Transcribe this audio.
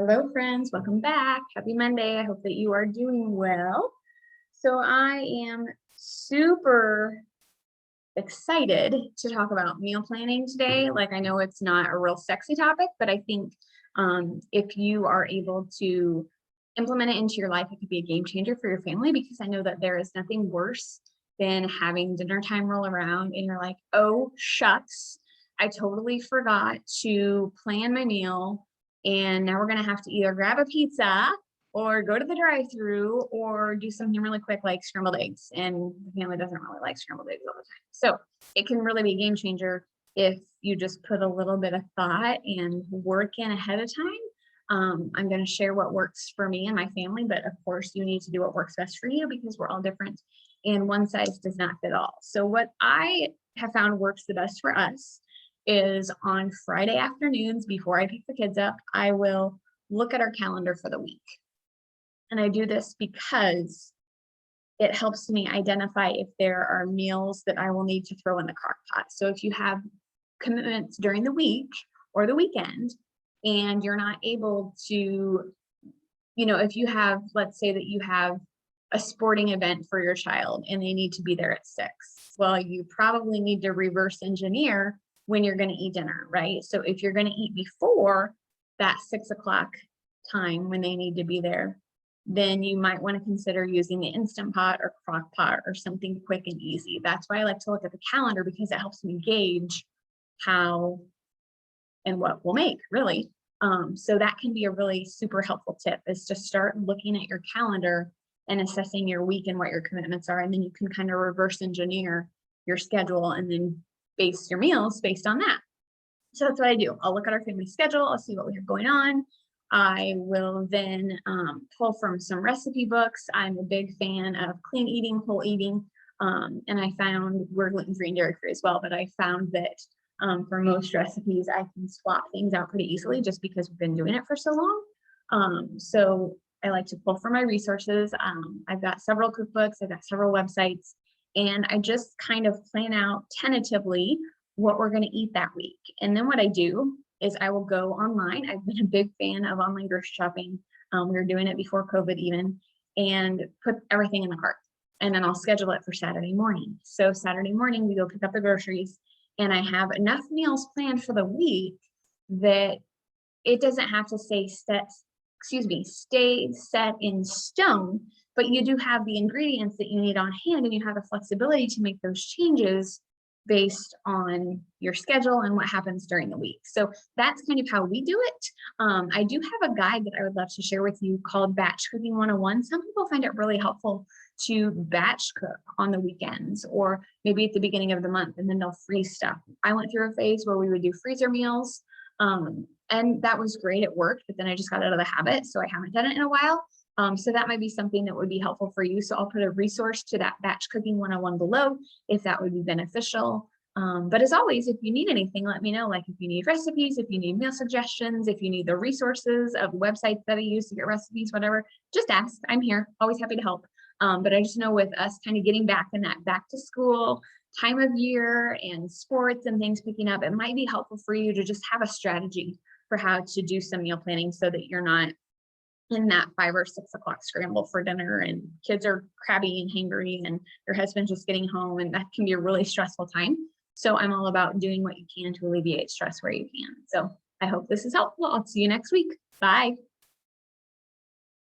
Hello, friends. Welcome back. Happy Monday. I hope that you are doing well. So, I am super excited to talk about meal planning today. Like, I know it's not a real sexy topic, but I think if you are able to implement it into your life, it could be a game changer for your family because I know that there is nothing worse than having dinner time roll around and you're like, oh, shucks, I totally forgot to plan my meal. And now we're going to have to either grab a pizza or go to the drive-through or do something really quick like scrambled eggs. And the family doesn't really like scrambled eggs all the time. So it can really be a game changer if you just put a little bit of thought and work in ahead of time. I'm going to share what works for me and my family, but of course you need to do what works best for you because we're all different and one size does not fit all. So what I have found works the best for us is on Friday afternoons before I pick the kids up, I will look at our calendar for the week. And I do this because it helps me identify if there are meals that I will need to throw in the crock pot. So if you have commitments during the week or the weekend and you're not able to, if you have, let's say that you have a sporting event for your child and they need to be there at 6. Well, you probably need to reverse engineer when you're going to eat dinner, right? So if you're going to eat before that 6 o'clock time when they need to be there, then you might want to consider using the Instant Pot or crock pot or something quick and easy. That's why I like to look at the calendar because it helps me gauge how and what we'll make, really. So that can be a really super helpful tip is to start looking at your calendar and assessing your week and what your commitments are. And then you can kind of reverse engineer your schedule and then base your meals based on that. So that's what I do. I'll look at our family schedule. I'll see what we have going on. I will then pull from some recipe books. I'm a big fan of clean eating, whole eating. And I found we're gluten-free and dairy-free as well, but I found that for most recipes, I can swap things out pretty easily just because we've been doing it for so long. So I like to pull from my resources. I've got several cookbooks, I've got several websites, and I just kind of plan out tentatively what we're going to eat that week. And then what I do is I will go online. I've been a big fan of online grocery shopping. We were doing it before COVID even, and put everything in the cart. And then I'll schedule it for Saturday morning. So Saturday morning, we go pick up the groceries, and I have enough meals planned for the week that it doesn't have to stay set in stone, but you do have the ingredients that you need on hand and you have the flexibility to make those changes based on your schedule and what happens during the week. So that's kind of how we do it. I do have a guide that I would love to share with you called Batch Cooking 101. Some people find it really helpful to batch cook on the weekends or maybe at the beginning of the month and then they'll freeze stuff. I went through a phase where we would do freezer meals. And that was great. It worked, but then I just got out of the habit. So I haven't done it in a while. So that might be something that would be helpful for you. So I'll put a resource to that Batch Cooking 101 below if that would be beneficial. But as always, if you need anything, let me know. Like if you need recipes, if you need meal suggestions, if you need the resources of websites that I use to get recipes, whatever, just ask. I'm here, always happy to help. But I just know with us kind of getting back in that back to school time of year and sports and things picking up, it might be helpful for you to just have a strategy for how to do some meal planning so that you're not in that 5 or 6 o'clock scramble for dinner and kids are crabby and hangry and your husband's just getting home and that can be a really stressful time. So I'm all about doing what you can to alleviate stress where you can. So I hope this is helpful. I'll see you next week. Bye.